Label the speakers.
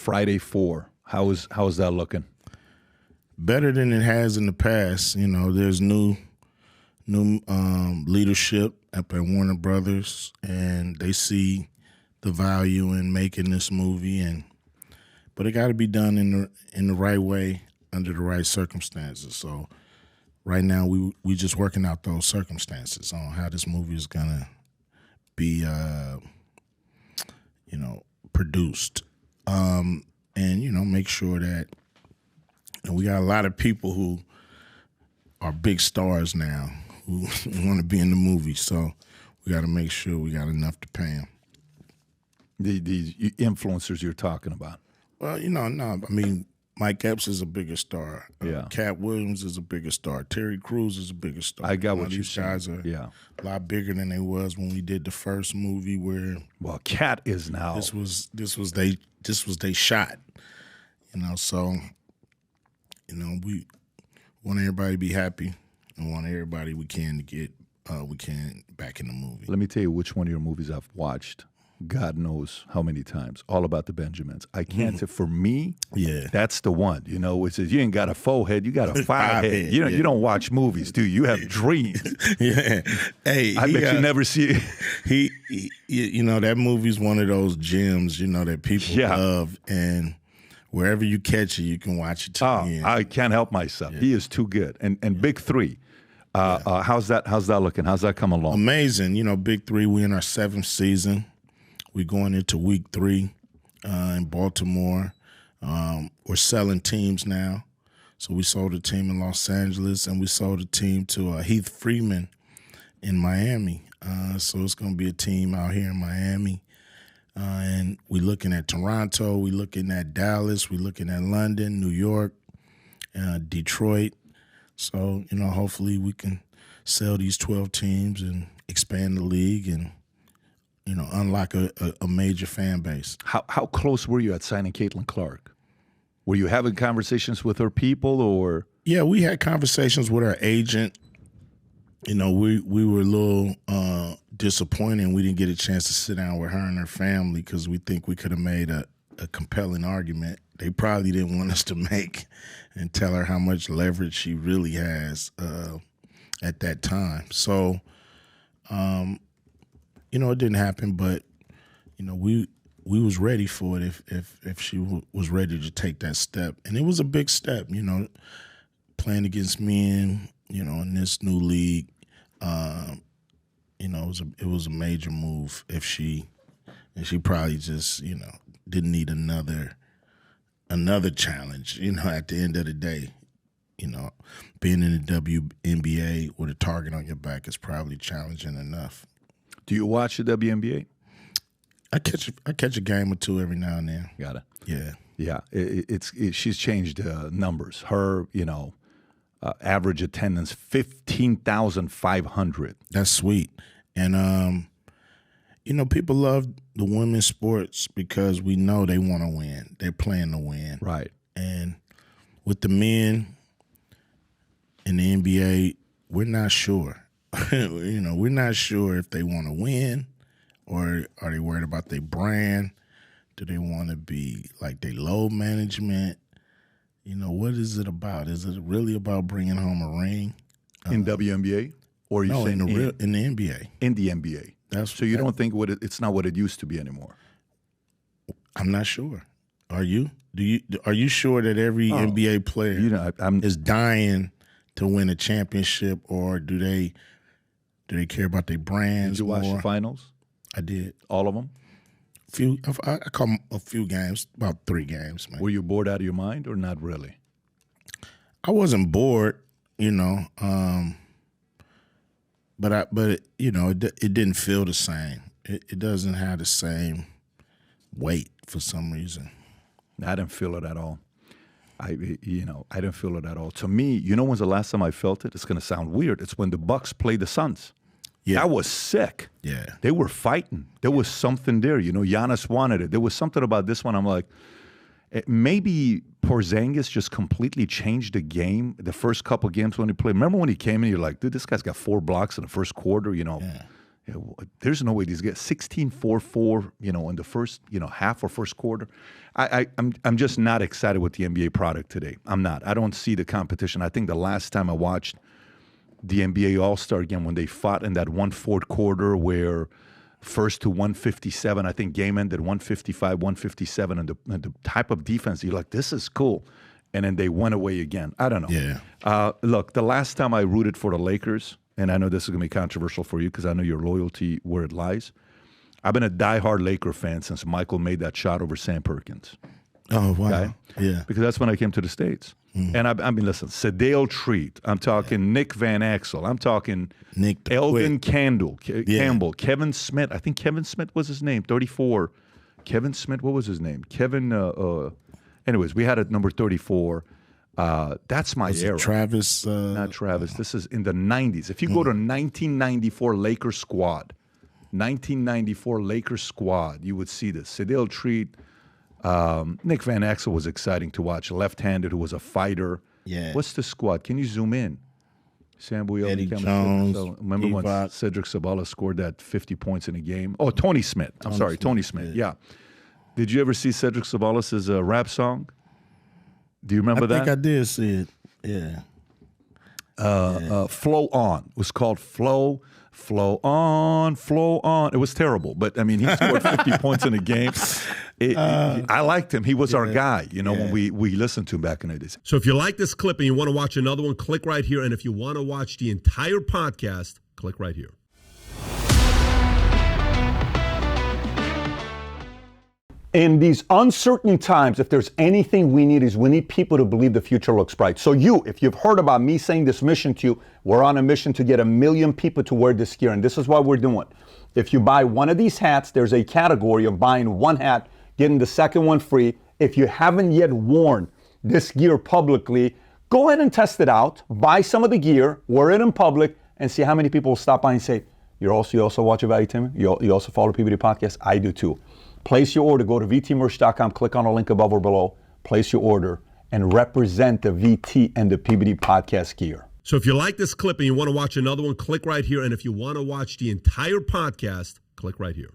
Speaker 1: Friday 4. How is that looking?
Speaker 2: Better than it has in the past. You know, there's new leadership up at Warner Brothers, and they see the value in making this movie, but it got to be done in the right way under the right circumstances. So right now we just working out those circumstances on how this movie is gonna be produced, and make sure that we got a lot of people who are big stars now who want to be in the movie. So we got to make sure we got enough to pay them.
Speaker 1: The influencers you're talking about.
Speaker 2: Well, no. I mean, Mike Epps is a bigger star.
Speaker 1: Yeah.
Speaker 2: Cat Williams is a bigger star. Terry Crews is a bigger star.
Speaker 1: I got what you're
Speaker 2: saying. These guys are a lot bigger than they was when we did the first movie. Where
Speaker 1: Cat is now.
Speaker 2: This was they shot. So we want everybody to be happy and want everybody we can to get back in the movie.
Speaker 1: Let me tell you which one of your movies I've watched. God knows how many times. All About the Benjamins. I can't say for me.
Speaker 2: Yeah,
Speaker 1: that's the one. It says you ain't got a 4 head, you got a 5 head. You don't watch movies, do you? You have dreams.
Speaker 2: Yeah. Hey,
Speaker 1: I bet you never see it.
Speaker 2: That movie's one of those gems. That people love, and wherever you catch it, you can watch it.
Speaker 1: I can't help myself. Yeah. He is too good. And Big 3. How's that looking? How's that come along?
Speaker 2: Amazing. Big 3. We're in our 7th season. We're going into week 3 in Baltimore. We're selling teams now. So we sold a team in Los Angeles, and we sold a team to Heath Freeman in Miami. So it's going to be a team out here in Miami. And we're looking at Toronto. We're looking at Dallas. We're looking at London, New York, Detroit. So, hopefully we can sell these 12 teams and expand the league and unlock a major fan base.
Speaker 1: How close were you at signing Caitlin Clark? Were you having conversations with her people, or?
Speaker 2: Yeah, we had conversations with our agent. We were a little disappointed. We didn't get a chance to sit down with her and her family because we think we could have made a compelling argument they probably didn't want us to make and tell her how much leverage she really has at that time. So, it didn't happen, but we was ready for it if she was ready to take that step, and it was a big step. Playing against men, in this new league, it was a major move. If she probably just didn't need another challenge. At the end of the day, being in the WNBA with a target on your back is probably challenging enough.
Speaker 1: Do you watch the WNBA?
Speaker 2: I catch a game or two every now and then.
Speaker 1: Got it.
Speaker 2: Yeah.
Speaker 1: Yeah. She's changed numbers. Her, average attendance 15,500.
Speaker 2: That's sweet. And people love the women's sports because we know they want to win. They're playing to win.
Speaker 1: Right.
Speaker 2: And with the men in the NBA, we're not sure. We're not sure if they want to win or are they worried about their brand. Do they want to be like they load management? What is it about? Is it really about bringing home a ring?
Speaker 1: In WNBA? Or are you saying
Speaker 2: in the NBA?
Speaker 1: In the NBA. So you don't think it's not what it used to be anymore?
Speaker 2: I'm not sure. Are you? Are you sure that every NBA player is dying to win a championship, or do they care about their brands?
Speaker 1: Did you watch the finals?
Speaker 2: I did.
Speaker 1: All of them?
Speaker 2: I call them a few games, about 3 games, man.
Speaker 1: Were you bored out of your mind or not really?
Speaker 2: I wasn't bored, but it didn't feel the same. It doesn't have the same weight for some reason.
Speaker 1: I didn't feel it at all. I didn't feel it at all. To me, when's the last time I felt it? It's going to sound weird. It's when the Bucks played the Suns. Yeah. That was sick.
Speaker 2: Yeah.
Speaker 1: They were fighting. There was something there. Giannis wanted it. There was something about this one. I'm like, maybe Porzingis just completely changed the game the first couple games when he played. Remember when he came in, you're like, dude, this guy's got 4 blocks in the first quarter,
Speaker 2: Yeah.
Speaker 1: There's no way these guys 16-4-4, in the first, half or first quarter. I'm just not excited with the NBA product today. I'm not. I don't see the competition. I think the last time I watched the NBA All-Star game when they fought in that one fourth quarter where first to 157, I think game ended 155, 157, and the type of defense, you're like, this is cool. And then they went away again. I don't know.
Speaker 2: Yeah.
Speaker 1: Look, the last time I rooted for the Lakers, and I know this is going to be controversial for you because I know your loyalty where it lies. I've been a diehard Laker fan since Michael made that shot over Sam Perkins.
Speaker 2: Oh, wow.
Speaker 1: Okay?
Speaker 2: Yeah.
Speaker 1: Because that's when I came to the States. And I mean, listen, Sedale Treat. I'm talking Nick Van Exel. I'm talking Eldon Campbell, Kevin Smith. I think Kevin Smith was his name, 34. Kevin Smith, what was his name? Anyways, we had it number 34. That's my era.
Speaker 2: Travis?
Speaker 1: Not Travis. This is in the 90s. If you go to 1994 Lakers squad, you would see this. Sedale Treat. Nick Van Exel was exciting to watch. Left-handed, who was a fighter.
Speaker 2: Yeah.
Speaker 1: What's the squad? Can you zoom in? Sam Boyle,
Speaker 2: Eddie Jones.
Speaker 1: Remember when Cedric Sabala scored that 50 points in a game? Oh, Tony Smith. Tony Smith. Yeah. Did you ever see Cedric Sabala's rap song? Do you remember that?
Speaker 2: I think I did see it. Yeah.
Speaker 1: Flow On. It was called Flow On. It was terrible, but I mean, he scored 50 points in a game. I liked him. He was our guy, when we listened to him back in the days.
Speaker 3: So if you like this clip and you want to watch another one, click right here. And if you want to watch the entire podcast, click right here.
Speaker 4: In these uncertain times, if there's anything we need people to believe the future looks bright. So if you've heard about me saying this mission to you, we're on a mission to get 1 million people to wear this gear, and this is what we're doing. If you buy one of these hats, there's a category of buying one hat, getting the second one free. If you haven't yet worn this gear publicly, go ahead and test it out. Buy some of the gear, wear it in public, and see how many people will stop by and say, you also watch Valuetainment? You also follow PBD Podcast? I do too. Place your order. Go to vtmerch.com, click on the link above or below, place your order, and represent the VT and the PBD Podcast gear.
Speaker 3: So if you like this clip and you want to watch another one, click right here. And if you want to watch the entire podcast, click right here.